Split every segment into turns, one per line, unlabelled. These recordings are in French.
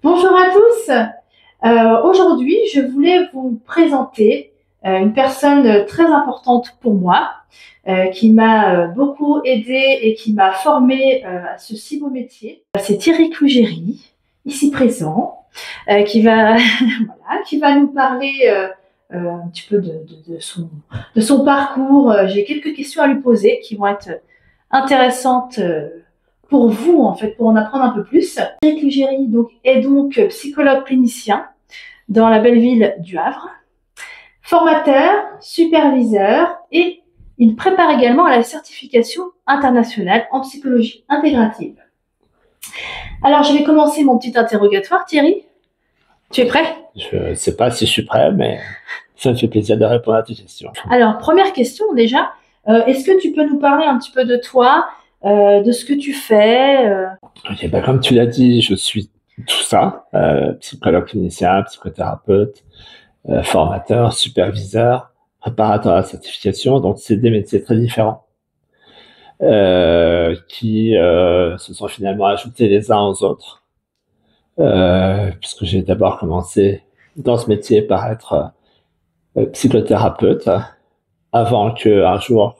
Bonjour à tous. Aujourd'hui, je voulais vous présenter une personne très importante pour moi, qui m'a beaucoup aidée et qui m'a formée à ce si beau métier. C'est Thierry Clugeri, ici présent, qui va nous parler un petit peu de son parcours. J'ai quelques questions à lui poser qui vont être intéressantes pour vous, en fait, pour en apprendre un peu plus. Eric Lugéry est donc psychologue clinicien dans la belle ville du Havre, formateur, superviseur et il prépare également à la certification internationale en psychologie intégrative. Alors, je vais commencer mon petit interrogatoire, Thierry. Tu es prêt?
Je ne sais pas si je suis prêt, mais ça me fait plaisir de répondre à tes questions.
Alors, première question déjà. Est-ce que tu peux nous parler un petit peu de toi, de ce que tu fais
Ok, bah comme tu l'as dit, je suis tout ça, psychologue clinicien, psychothérapeute, formateur, superviseur, préparateur à la certification. Donc, c'est des métiers très différents qui se sont finalement ajoutés les uns aux autres. Puisque j'ai d'abord commencé dans ce métier par être psychothérapeute, avant qu'un jour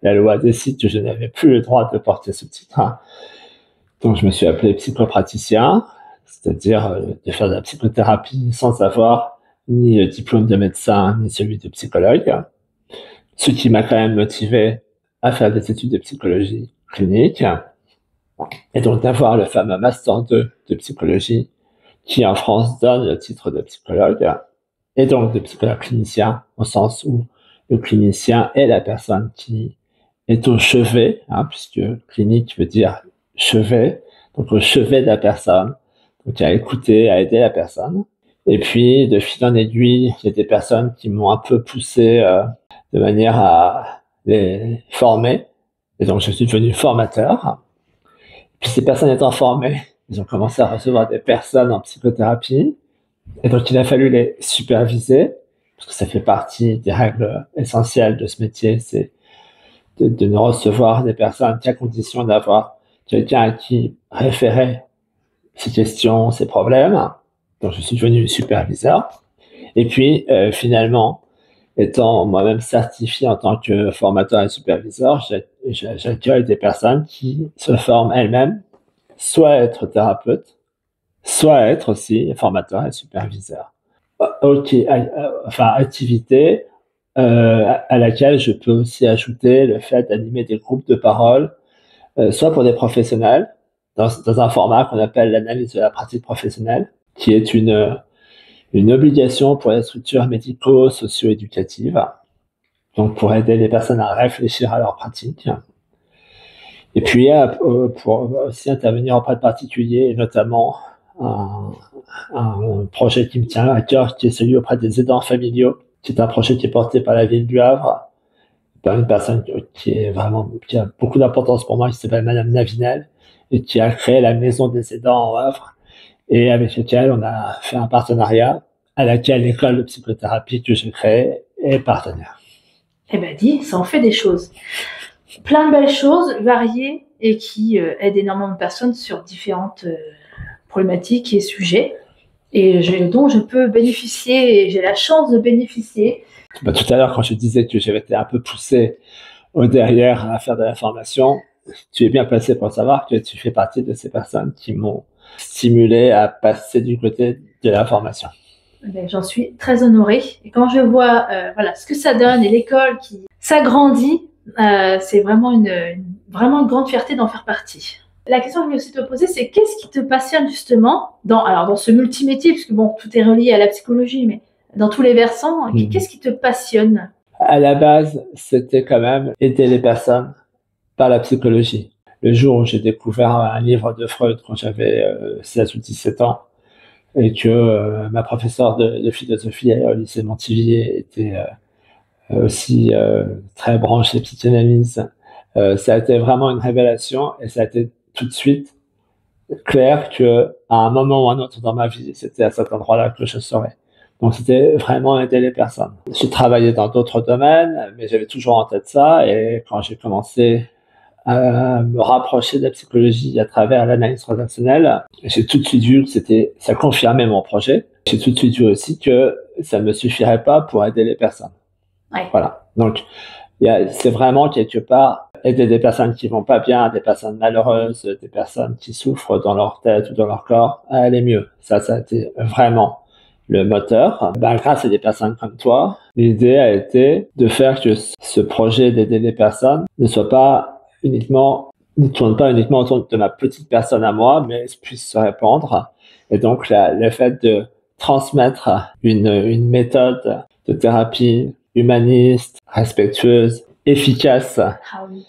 la loi décide que je n'avais plus le droit de porter ce titre. Donc je me suis appelé psychopraticien, c'est-à-dire de faire de la psychothérapie sans avoir ni le diplôme de médecin ni celui de psychologue, ce qui m'a quand même motivé à faire des études de psychologie clinique et donc d'avoir le fameux master 2 de psychologie qui en France donne le titre de psychologue et donc de psychologue clinicien au sens où le clinicien est la personne qui est au chevet, puisque clinique veut dire chevet, donc au chevet de la personne, donc à écouter, à aider la personne. Et puis, de fil en aiguille, il y a des personnes qui m'ont un peu poussé de manière à les former, et donc je suis devenu formateur. Puis ces personnes étant formées, ils ont commencé à recevoir des personnes en psychothérapie, et donc il a fallu les superviser, parce que ça fait partie des règles essentielles de ce métier, c'est de ne recevoir des personnes qu'à condition d'avoir quelqu'un à qui référer ses questions, ses problèmes. Donc je suis devenu superviseur. Et puis finalement, étant moi-même certifié en tant que formateur et superviseur, j'accueille des personnes qui se forment elles-mêmes, soit à être thérapeute, soit à être aussi formateur et superviseur. Ok, enfin activité à laquelle je peux aussi ajouter le fait d'animer des groupes de parole, soit pour des professionnels, dans un format qu'on appelle l'analyse de la pratique professionnelle, qui est une obligation pour les structures médico-socio-éducatives, donc pour aider les personnes à réfléchir à leur pratique. Et puis pour aussi intervenir auprès de particuliers, et notamment un projet qui me tient à cœur, qui est celui auprès des aidants familiaux, qui est un projet qui est porté par la ville du Havre, par une personne qui a beaucoup d'importance pour moi, qui s'appelle Madame Navinel, et qui a créé la Maison des aidants en Havre, et avec laquelle on a fait un partenariat, à laquelle l'école de psychothérapie que j'ai créée est partenaire.
Eh ben dis, ça en fait des choses. Plein de belles choses, variées, et qui aident énormément de personnes sur différentes problématiques et sujets, et dont je peux bénéficier, et j'ai la chance de bénéficier.
Tout à l'heure, quand je disais que j'avais été un peu poussé au derrière à faire de la formation, tu es bien placé pour savoir que tu fais partie de ces personnes qui m'ont stimulé à passer du côté de la formation.
Ben, j'en suis très honorée. Et quand je vois voilà, ce que ça donne et l'école qui s'agrandit, c'est vraiment vraiment une grande fierté d'en faire partie. La question que je voulais aussi te poser, c'est qu'est-ce qui te passionne justement dans ce multimétier, puisque bon, tout est relié à la psychologie, mais dans tous les versants, qu'est-ce qui te passionne?
À la base, c'était quand même aider les personnes par la psychologie. Le jour où j'ai découvert un livre de Freud quand j'avais 16 ou 17 ans, et que ma professeure de philosophie au lycée Montivier était aussi très branchée psychanalyse, ça a été vraiment une révélation, et ça a été tout de suite clair que à un moment ou un autre dans ma vie, c'était à cet endroit-là que je serais. Donc c'était vraiment aider les personnes. J'ai travaillé dans d'autres domaines, mais j'avais toujours en tête ça, et quand j'ai commencé à me rapprocher de la psychologie à travers l'analyse transactionnelle, j'ai tout de suite vu que ça confirmait mon projet. J'ai tout de suite vu aussi que ça me suffirait pas pour aider les personnes.
Ouais.
Voilà. Donc, c'est vraiment quelque part aider des personnes qui vont pas bien, des personnes malheureuses, des personnes qui souffrent dans leur tête ou dans leur corps à aller mieux. Ça a été vraiment le moteur. Grâce à des personnes comme toi, l'idée a été de faire que ce projet d'aider les personnes ne tourne pas uniquement autour de ma petite personne à moi, mais puisse se répandre. Et donc, le fait de transmettre une méthode de thérapie humaniste, respectueuse, efficace.
Ah oui.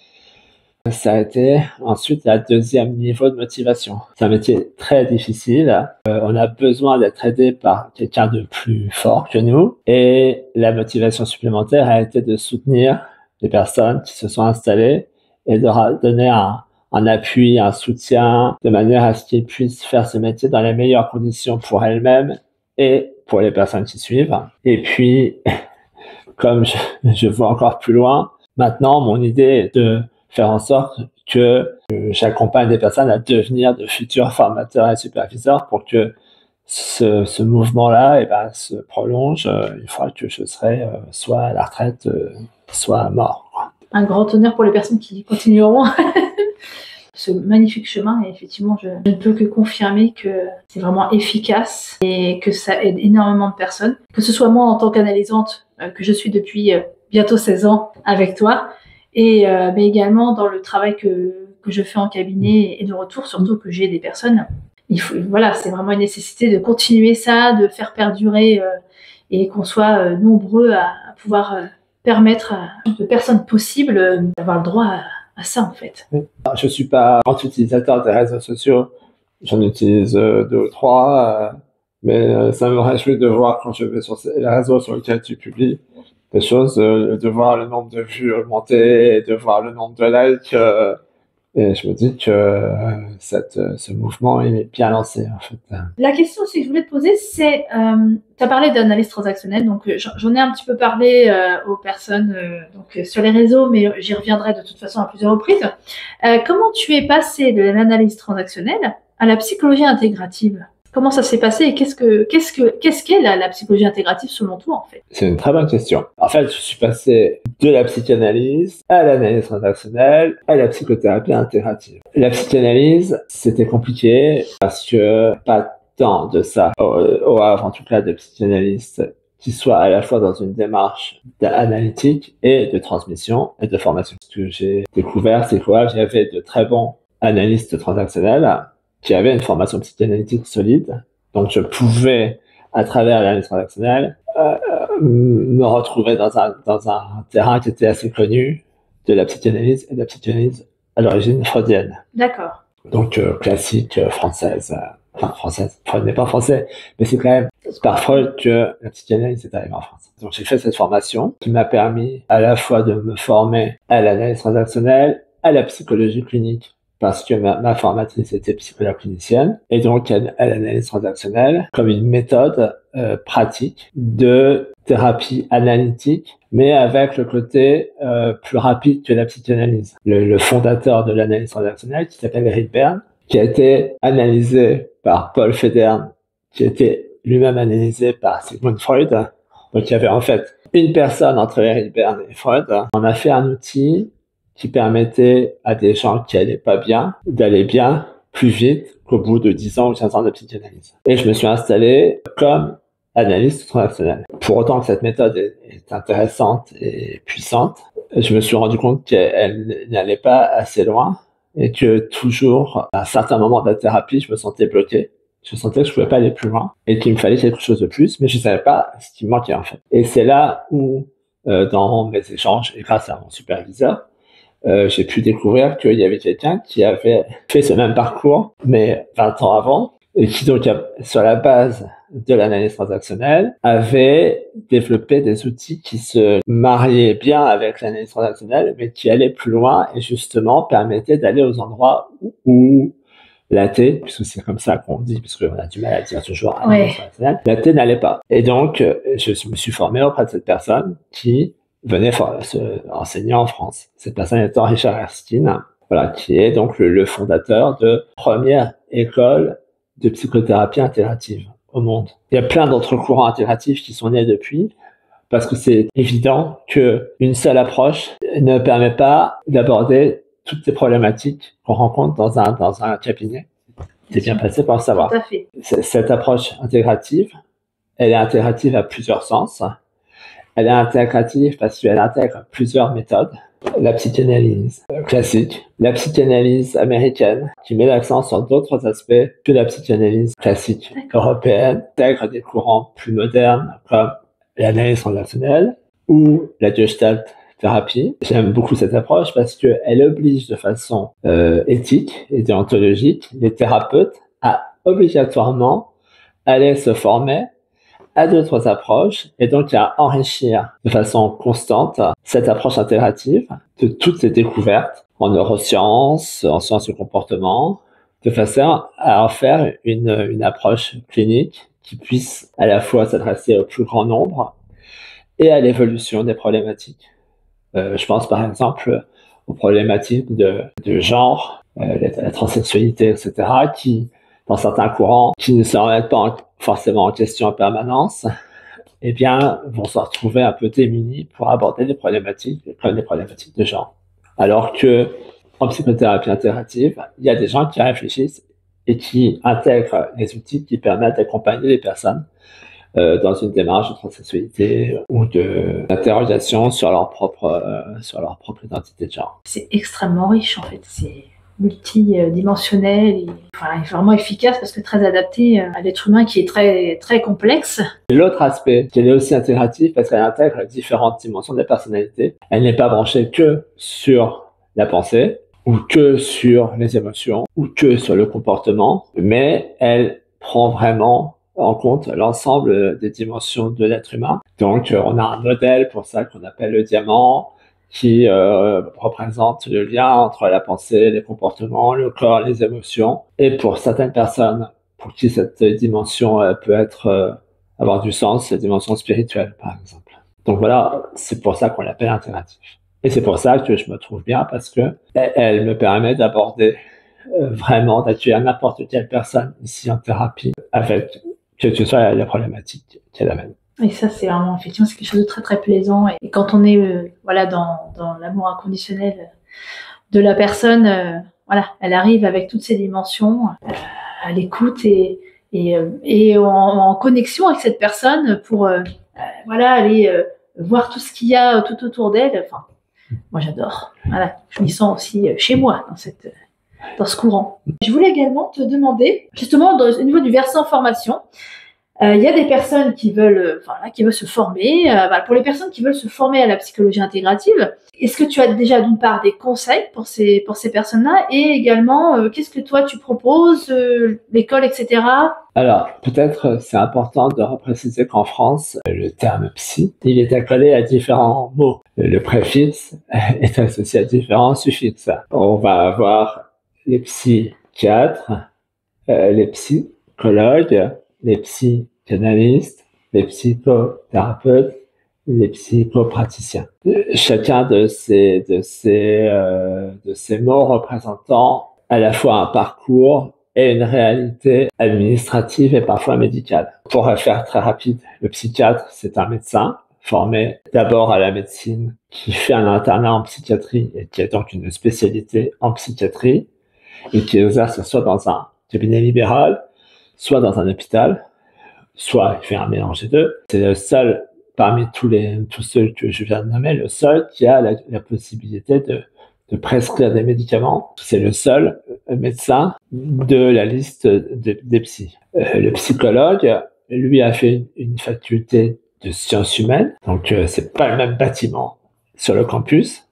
Ça a été ensuite la deuxième niveau de motivation. C'est un métier très difficile. On a besoin d'être aidé par quelqu'un de plus fort que nous. Et la motivation supplémentaire a été de soutenir les personnes qui se sont installées et de donner un appui, un soutien, de manière à ce qu'ils puissent faire ce métier dans les meilleures conditions pour elles-mêmes et pour les personnes qui suivent. Et puis, comme je vois encore plus loin, maintenant, mon idée est de faire en sorte que j'accompagne des personnes à devenir de futurs formateurs et superviseurs pour que ce mouvement-là se prolonge une fois que je serai soit à la retraite, soit mort. Quoi.
Un grand honneur pour les personnes qui continueront ce magnifique chemin. Et effectivement, je ne peux que confirmer que c'est vraiment efficace et que ça aide énormément de personnes. Que ce soit moi en tant qu'analysante, que je suis depuis bientôt 16 ans avec toi, mais également dans le travail que je fais en cabinet et de retour, surtout que j'ai des personnes. Voilà, c'est vraiment une nécessité de continuer ça, de faire perdurer et qu'on soit nombreux à pouvoir permettre à de personnes possibles d'avoir le droit à ça en fait.
Je suis pas grand utilisateur des réseaux sociaux, j'en utilise 2 ou 3, mais ça me réjouit de voir quand je vais sur les réseaux sur lesquels tu publies des choses, de voir le nombre de vues augmenter, de voir le nombre de likes, et je me dis que ce mouvement il est bien lancé en fait.
La question aussi que je voulais te poser, c'est, tu as parlé d'analyse transactionnelle, donc j'en ai un petit peu parlé aux personnes donc sur les réseaux, mais j'y reviendrai de toute façon à plusieurs reprises. Comment tu es passé de l'analyse transactionnelle à la psychologie intégrative ? Comment ça s'est passé et qu'est-ce qu'est la psychologie intégrative selon toi en fait ?
C'est une très bonne question. En fait, je suis passé de la psychanalyse à l'analyse transactionnelle à la psychothérapie intégrative. La psychanalyse, c'était compliqué parce que pas tant de ça au Havre, en tout cas de psychanalystes qui soient à la fois dans une démarche analytique et de transmission et de formation. Ce que j'ai découvert, c'est qu'au Havre, il y avait de très bons analystes transactionnels qui avaient une formation psychanalytique solide. Donc, je pouvais, à travers l'analyse transactionnelle, me retrouver dans un terrain qui était assez connu de la psychanalyse et de la psychanalyse à l'origine freudienne.
D'accord.
Donc, classique française. Française. Freud n'est pas français, mais c'est quand même par Freud que la psychanalyse est arrivée en France. Donc, j'ai fait cette formation qui m'a permis à la fois de me former à l'analyse transactionnelle, à la psychologie clinique, parce que ma formatrice était psychologue clinicienne, et donc à l'analyse transactionnelle comme une méthode pratique de thérapie analytique, mais avec le côté plus rapide que la psychanalyse. Le fondateur de l'analyse transactionnelle, qui s'appelle Rydberg, qui a été analysé par Paul Federn, qui a été lui-même analysé par Sigmund Freud. Donc il y avait en fait une personne entre Rydberg et Freud. On a fait un outil qui permettait à des gens qui allaient pas bien d'aller bien plus vite qu'au bout de 10 ans ou 15 ans de psychanalyse. Et je me suis installé comme analyste transactionnel. Pour autant que cette méthode est intéressante et puissante, je me suis rendu compte qu'elle n'allait pas assez loin et que toujours, à un certain moment de la thérapie, je me sentais bloqué. Je sentais que je pouvais pas aller plus loin et qu'il me fallait quelque chose de plus, mais je savais pas ce qui me manquait en fait. Et c'est là où, dans mes échanges et grâce à mon superviseur, j'ai pu découvrir qu'il y avait quelqu'un qui avait fait ce même parcours, mais 20 ans avant, et qui donc, sur la base de l'analyse transactionnelle, avait développé des outils qui se mariaient bien avec l'analyse transactionnelle, mais qui allaient plus loin et justement permettaient d'aller aux endroits où la T, puisque c'est comme ça qu'on dit, puisqu'on a du mal à dire toujours analyse transactionnelle, la T n'allait pas. Et donc, je me suis formé auprès de cette personne qui venait se enseigner en France. Cette personne étant Richard Erskine, voilà, qui est donc le fondateur de première école de psychothérapie intégrative au monde. Il y a plein d'autres courants intégratifs qui sont nés depuis, parce que c'est évident qu'une seule approche ne permet pas d'aborder toutes les problématiques qu'on rencontre dans un cabinet. C'est bien passé pour le savoir.
Tout à fait.
Cette approche intégrative, elle est intégrative à plusieurs sens. Elle est intégrative parce qu'elle intègre plusieurs méthodes. La psychanalyse classique, la psychanalyse américaine, qui met l'accent sur d'autres aspects que la psychanalyse classique européenne, intègre des courants plus modernes comme l'analyse transactionnelle ou la Gestalt thérapie. J'aime beaucoup cette approche parce qu'elle oblige de façon éthique et déontologique les thérapeutes à obligatoirement aller se former à d'autres approches et donc à enrichir de façon constante cette approche intégrative de toutes les découvertes en neurosciences, en sciences du comportement, de façon à en faire une approche clinique qui puisse à la fois s'adresser au plus grand nombre et à l'évolution des problématiques. Je pense par exemple aux problématiques de genre, la transsexualité, etc., qui, dans certains courants, qui ne se remettent pas forcément en question en permanence, eh bien, vont se retrouver un peu démunis pour aborder les problématiques de genre. Alors que, en psychothérapie intégrative, il y a des gens qui réfléchissent et qui intègrent les outils qui permettent d'accompagner les personnes dans une démarche de transsexualité ou d'interrogation sur leur propre identité de genre.
C'est extrêmement riche en fait, c'est multidimensionnel et vraiment efficace parce que très adapté à l'être humain qui est très, très complexe.
L'autre aspect, qui est aussi intégratif parce qu'elle intègre différentes dimensions de la personnalité. Elle n'est pas branchée que sur la pensée ou que sur les émotions ou que sur le comportement, mais elle prend vraiment en compte l'ensemble des dimensions de l'être humain. Donc, on a un modèle pour ça qu'on appelle le diamant, qui représente le lien entre la pensée, les comportements, le corps, les émotions. Et pour certaines personnes pour qui cette dimension peut avoir du sens, la dimension spirituelle, par exemple. Donc voilà, c'est pour ça qu'on l'appelle intégratif. Et c'est pour ça que je me trouve bien, parce que elle me permet d'aborder vraiment, d'accueillir n'importe quelle personne ici en thérapie avec quelle que soit la problématique qu'elle amène.
Et ça, c'est vraiment, effectivement, c'est quelque chose de très, très plaisant. Et quand on est dans l'amour inconditionnel de la personne, elle arrive avec toutes ses dimensions, à l'écoute et en connexion avec cette personne pour aller voir tout ce qu'il y a tout autour d'elle. Enfin, moi, j'adore. Voilà, je m'y sens aussi chez moi dans ce courant. Je voulais également te demander, justement, au niveau du versant formation, il y a des personnes qui veulent se former. Pour les personnes qui veulent se former à la psychologie intégrative, est-ce que tu as déjà d'une part des conseils pour ces personnes-là et également qu'est-ce que toi tu proposes, l'école, etc.
Alors, peut-être c'est important de repréciser qu'en France, le terme psy, il est accolé à différents mots. Le préfixe est associé à différents suffixes. On va avoir les psychiatres, les psychologues, les psychanalystes, les psychothérapeutes, les psychopraticiens. Chacun de ces mots représentant à la fois un parcours et une réalité administrative et parfois médicale. Pour faire très rapide, le psychiatre, c'est un médecin formé d'abord à la médecine, qui fait un internat en psychiatrie et qui a donc une spécialité en psychiatrie et qui exerce soit dans un cabinet libéral, soit dans un hôpital, soit il fait un mélange des deux. C'est le seul, parmi tous ceux que je viens de nommer, le seul qui a la possibilité de prescrire des médicaments. C'est le seul médecin de la liste des psys. Le psychologue, lui, a fait une faculté de sciences humaines, donc c'est pas le même bâtiment sur le campus.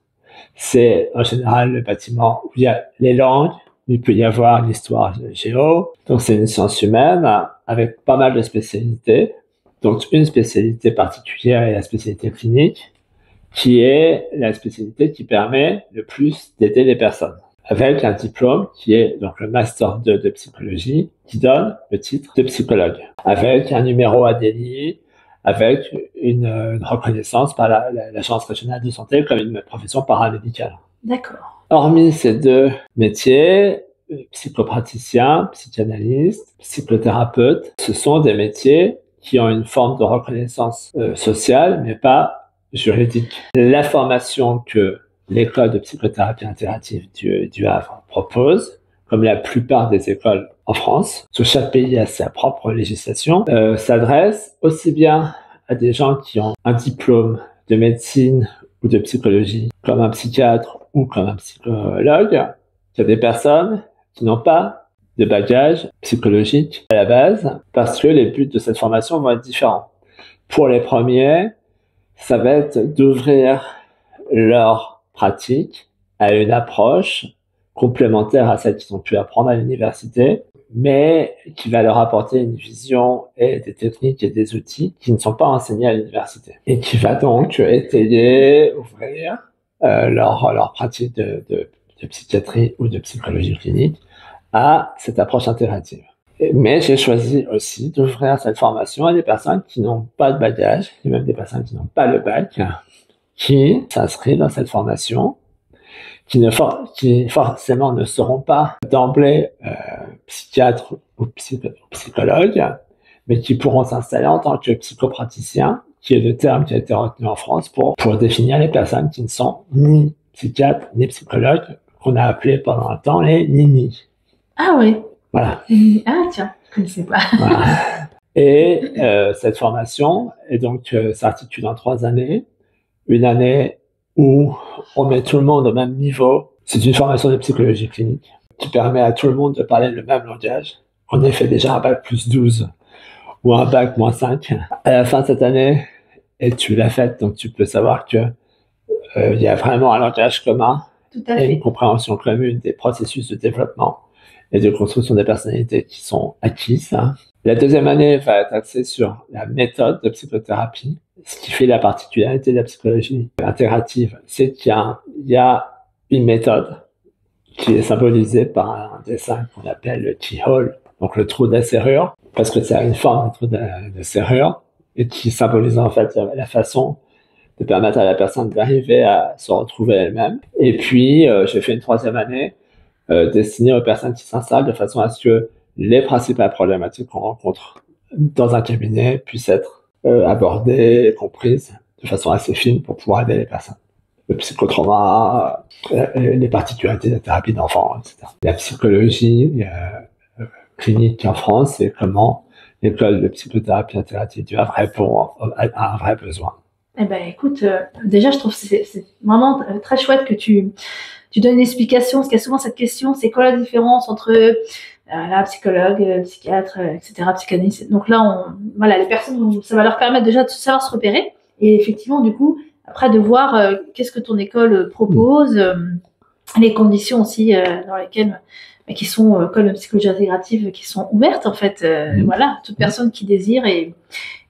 C'est en général le bâtiment où il y a les langues, il peut y avoir l'histoire géo. Donc c'est une science humaine avec pas mal de spécialités. Donc une spécialité particulière est la spécialité clinique, qui est la spécialité qui permet le plus d'aider les personnes. Avec un diplôme qui est donc le Master 2 de psychologie, qui donne le titre de psychologue. Avec un numéro ADLI, avec une reconnaissance par l'Agence régionale de santé comme une profession paramédicale.
D'accord.
Hormis ces deux métiers, psychopraticien, psychanalyste, psychothérapeute, ce sont des métiers qui ont une forme de reconnaissance sociale, mais pas juridique. La formation que l'école de psychothérapie intégrative du Havre propose, comme la plupart des écoles en France, où chaque pays a sa propre législation, s'adresse aussi bien à des gens qui ont un diplôme de médecine ou de psychologie, comme un psychiatre ou comme un psychologue, qu'il y a des personnes qui n'ont pas de bagage psychologique à la base, parce que les buts de cette formation vont être différents. Pour les premiers, ça va être d'ouvrir leur pratique à une approche complémentaire à celle qu'ils ont pu apprendre à l'université, mais qui va leur apporter une vision et des techniques et des outils qui ne sont pas enseignés à l'université. Et qui va donc étayer, ouvrir leur pratique de psychiatrie ou de psychologie clinique à cette approche intégrative. Mais j'ai choisi aussi d'ouvrir cette formation à des personnes qui n'ont pas de bagage, et même des personnes qui n'ont pas le bac, qui s'inscrivent dans cette formation, qui forcément ne seront pas d'emblée psychiatres ou psychologues, mais qui pourront s'installer en tant que psychopraticiens, qui est le terme qui a été retenu en France pour définir les personnes qui ne sont ni psychiatres ni psychologues, qu'on a appelé pendant un temps les NINI.
Ah oui.
Voilà.
Ah tiens, je ne connaissais pas.
Voilà. Et cette formation s'articule en 3 années. Une année où on met tout le monde au même niveau. C'est une formation de psychologie clinique qui permet à tout le monde de parler le même langage. On a fait déjà un bac plus 12 ou un bac moins 5. À la fin de cette année, et tu l'as faite, donc tu peux savoir que il y a vraiment un langage commun et une compréhension commune des processus de développement et de construction des personnalités qui sont acquises. La deuxième année va être axée sur la méthode de psychothérapie. Ce qui fait la particularité de la psychologie intégrative, c'est qu'il y a une méthode qui est symbolisée par un dessin qu'on appelle le keyhole, donc le trou de la serrure, parce que ça a une forme de trou de serrure, et qui symbolise en fait la façon de permettre à la personne d'arriver à se retrouver elle-même. Et puis, j'ai fait une 3e année destinée aux personnes qui s'installent de façon à ce que les principales problématiques qu'on rencontre dans un cabinet puissent être abordées et comprises de façon assez fine pour pouvoir aider les personnes. Le psychotrauma, les particularités de la thérapie d'enfants, etc. La psychologie clinique en France, c'est comment l'école de psychothérapie intégrative du Havre répond à un vrai besoin.
Eh ben, écoute, déjà, je trouve que c'est vraiment très chouette que tu donnes une explication, parce qu'il y a souvent cette question, c'est quoi la différence entre la psychologue, psychiatre, etc., psychanalyste. Donc là, les personnes, ça va leur permettre déjà de savoir se repérer, et effectivement, du coup, après de voir qu'est-ce que ton école propose, les conditions aussi dans lesquelles qui sont, comme la psychologie intégrative, qui sont ouvertes, en fait, voilà, toute personne qui désire, et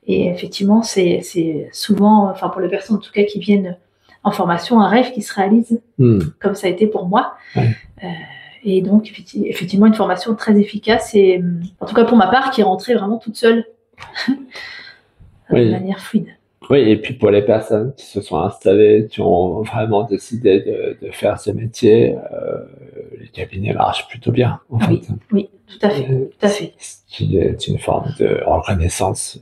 effectivement, c'est souvent, enfin pour les personnes en tout cas qui viennent en formation, un rêve qui se réalise, comme ça a été pour moi.
Ouais.
Et donc, effectivement, une formation très efficace, et en tout cas pour ma part, qui est rentrée vraiment toute seule, de manière fluide.
Oui, et puis pour les personnes qui se sont installées, qui ont vraiment décidé de faire ce métier, les cabinets marchent plutôt bien, en fait.
Oui, tout à fait, tout à fait.
Ce qui est une forme de reconnaissance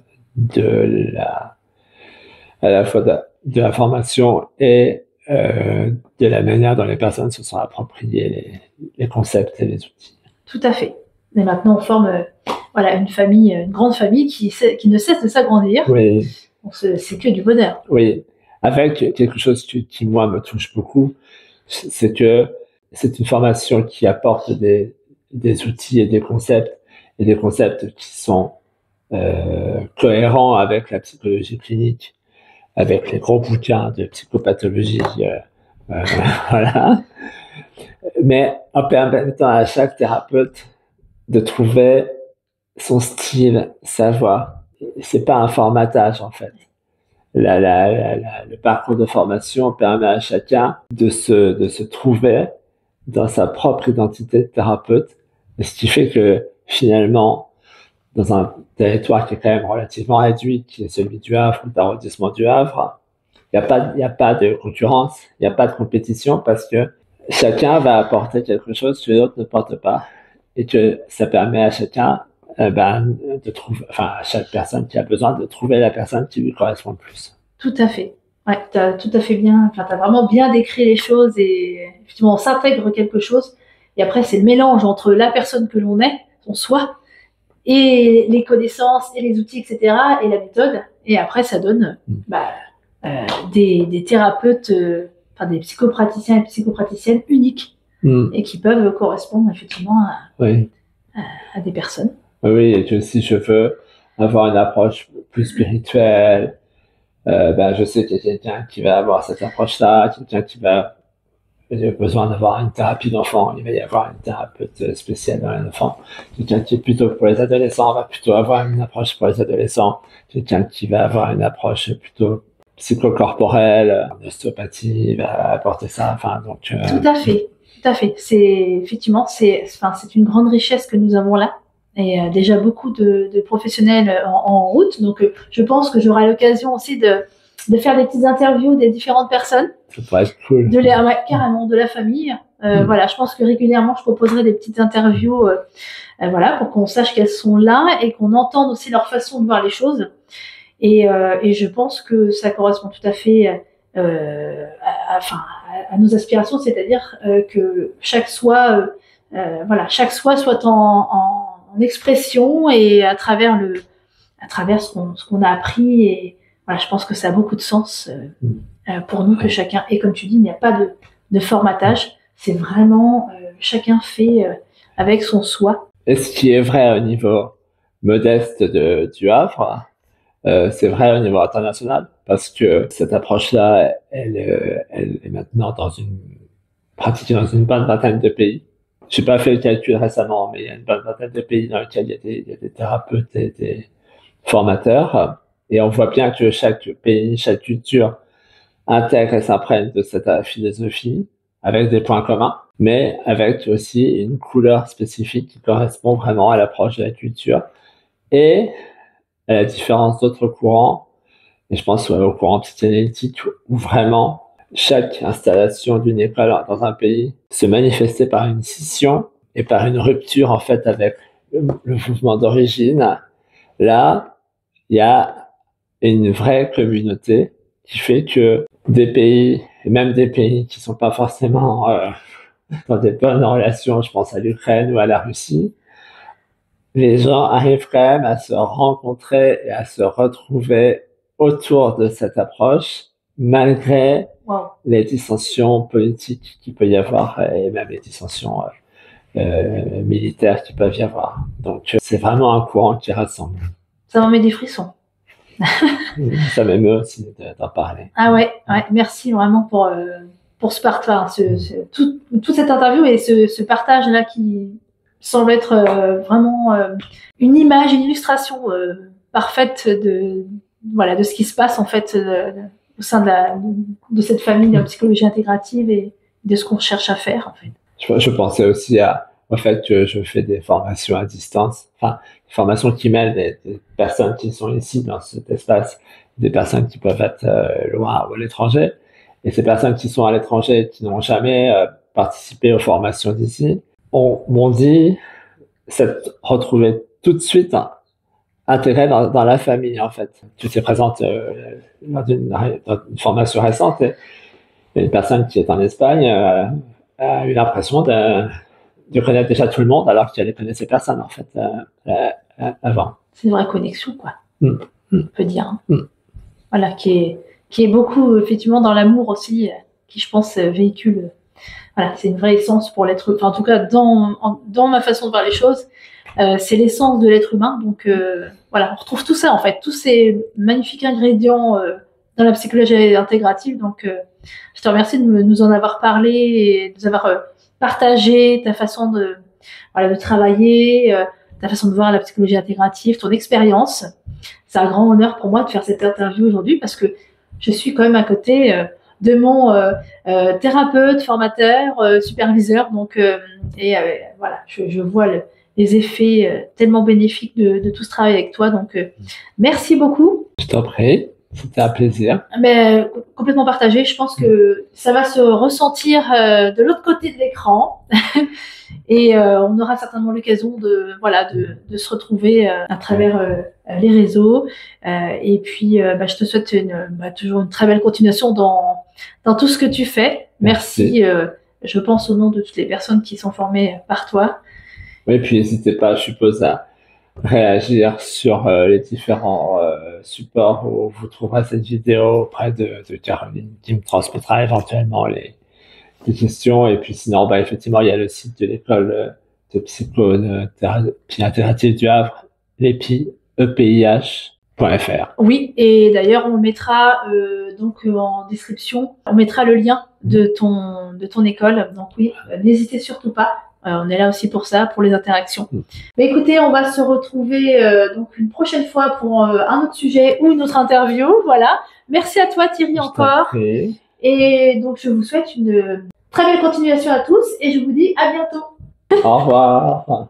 à la fois de la formation et de la manière dont les personnes se sont appropriées les concepts et les outils.
Tout à fait. Et maintenant, on forme une famille, une grande famille qui ne cesse de s'agrandir.
Oui.
C'est que du bonheur.
Oui. Avec quelque chose qui, moi, me touche beaucoup, c'est que c'est une formation qui apporte des outils et des concepts qui sont cohérents avec la psychologie clinique, avec les gros bouquins de psychopathologie, voilà. Mais en permettant à chaque thérapeute de trouver son style, sa voix. C'est pas un formatage, en fait. Le parcours de formation permet à chacun de se trouver dans sa propre identité de thérapeute, ce qui fait que finalement, dans un territoire qui est quand même relativement réduit, qui est celui du Havre, d'arrondissement du Havre, il n'y a pas de concurrence, il n'y a pas de compétition, parce que chacun va apporter quelque chose que l'autre ne porte pas et que ça permet à chacun de trouver, enfin à chaque personne qui a besoin de trouver la personne qui lui correspond le plus.
Tout à fait. Ouais, t'as tout à fait bien, enfin, t'as vraiment bien décrit les choses et effectivement, on s'intègre quelque chose. Et après, c'est le mélange entre la personne que l'on est, son soi, et les connaissances et les outils, etc., et la méthode. Et après, ça donne des thérapeutes, enfin des psychopraticiens et psychopraticiennes uniques et qui peuvent correspondre effectivement
Oui.
à des personnes.
Oui, et que si je veux avoir une approche plus spirituelle, je sais qu'il y a quelqu'un qui va avoir cette approche-là, quelqu'un qui va avoir besoin d'avoir une thérapie d'enfant, il va y avoir une thérapeute spéciale dans les enfants. Quelqu'un qui est plutôt pour les adolescents va plutôt avoir une approche pour les adolescents. Quelqu'un qui va avoir une approche plutôt psychocorporelle, l'ostéopathie va apporter ça. Enfin, donc,
Tout à fait, tout à fait. C'est effectivement, c'est une grande richesse que nous avons là. Et déjà beaucoup de professionnels en route. Donc, je pense que j'aurai l'occasion aussi de faire des petites interviews des différentes personnes.
Ça pourrait être cool.
Carrément, de la famille. Voilà, je pense que régulièrement, je proposerai des petites interviews voilà, pour qu'on sache qu'elles sont là et qu'on entende aussi leur façon de voir les choses. Et je pense que ça correspond tout à fait à nos aspirations, c'est-à-dire que chaque soi, chaque soi soit en expression et à travers ce qu'on a appris. Et voilà, je pense que ça a beaucoup de sens pour nous que chacun. Et comme tu dis, il n'y a pas de formatage. C'est vraiment chacun fait avec son soi.
Et ce qui est vrai au niveau modeste du Havre, c'est vrai au niveau international, parce que cette approche-là, elle est maintenant pratiquée dans une bonne vingtaine de pays. Je n'ai pas fait le calcul récemment, mais il y a une bonne vingtaine de pays dans lesquels il y a des thérapeutes et des formateurs. Et on voit bien que chaque pays, chaque culture intègre et s'imprègne de cette philosophie avec des points communs, mais avec aussi une couleur spécifique qui correspond vraiment à l'approche de la culture. Et à la différence d'autres courants, et je pense au courant psychanalytique, où vraiment chaque installation d'une école dans un pays se manifestait par une scission et par une rupture en fait avec le mouvement d'origine. Là, il y a une vraie communauté qui fait que des pays, et même des pays qui sont pas forcément dans des bonnes relations, je pense à l'Ukraine ou à la Russie, les gens arrivent quand même à se rencontrer et à se retrouver autour de cette approche, malgré les dissensions politiques qu'il peut y avoir et même les dissensions militaires qu'il peut y avoir. Donc, c'est vraiment un courant qui rassemble.
Ça m'en met des frissons.
Ça m'émeut aussi d'en parler.
Ah ouais, merci vraiment pour ce partage, toute cette interview et ce partage-là qui semble être vraiment une image, une illustration parfaite de ce qui se passe en fait au sein de cette famille de psychologie intégrative et de ce qu'on cherche à faire en fait.
Je pensais aussi au fait que je fais des formations à distance, enfin des formations qui mêlent des personnes qui sont ici dans cet espace, des personnes qui peuvent être loin ou à l'étranger, et ces personnes qui sont à l'étranger qui n'ont jamais participé aux formations d'ici m'ont dit s'être retrouvés tout de suite intégrés dans la famille en fait. Tu t'es présente dans une formation récente et une personne qui est en Espagne a eu l'impression de connaître déjà tout le monde alors qu'elle ne connaissait personne en fait avant.
C'est une vraie connexion quoi. On peut dire. Voilà, qui est beaucoup effectivement dans l'amour aussi, qui je pense véhicule. Voilà, c'est une vraie essence pour l'être. Enfin, en tout cas, dans ma façon de voir les choses, c'est l'essence de l'être humain. Donc voilà, on retrouve tout ça en fait, tous ces magnifiques ingrédients dans la psychologie intégrative. Donc je te remercie de nous en avoir parlé et de nous avoir partagé ta façon de travailler, ta façon de voir la psychologie intégrative, ton expérience. C'est un grand honneur pour moi de faire cette interview aujourd'hui parce que je suis quand même à côté de mon thérapeute, formateur, superviseur. Donc, voilà, je vois les effets tellement bénéfiques de tout ce travail avec toi. Donc, merci beaucoup.
Je t'en prie. C'était un plaisir.
Mais complètement partagé. Je pense que ça va se ressentir de l'autre côté de l'écran. Et on aura certainement l'occasion de se retrouver à travers les réseaux. Et puis, je te souhaite toujours une très belle continuation dans tout ce que tu fais. Merci, je pense, au nom de toutes les personnes qui sont formées par toi.
Oui, puis n'hésitez pas, je suppose, à réagir sur les différents supports où vous trouverez cette vidéo auprès de Caroline, qui me transmettra éventuellement les questions. Et puis sinon, effectivement, il y a le site de l'école de psychothérapie intégrative du Havre, l'EPI, EPIH.fr.
Oui, et d'ailleurs, on mettra en description, on mettra le lien de ton école. Donc oui, n'hésitez surtout pas. On est là aussi pour ça, pour les interactions. Mais écoutez, on va se retrouver donc une prochaine fois pour un autre sujet ou une autre interview. Voilà. Merci à toi, Thierry, encore. Et donc, je vous souhaite une très belle continuation à tous et je vous dis à bientôt.
Au revoir.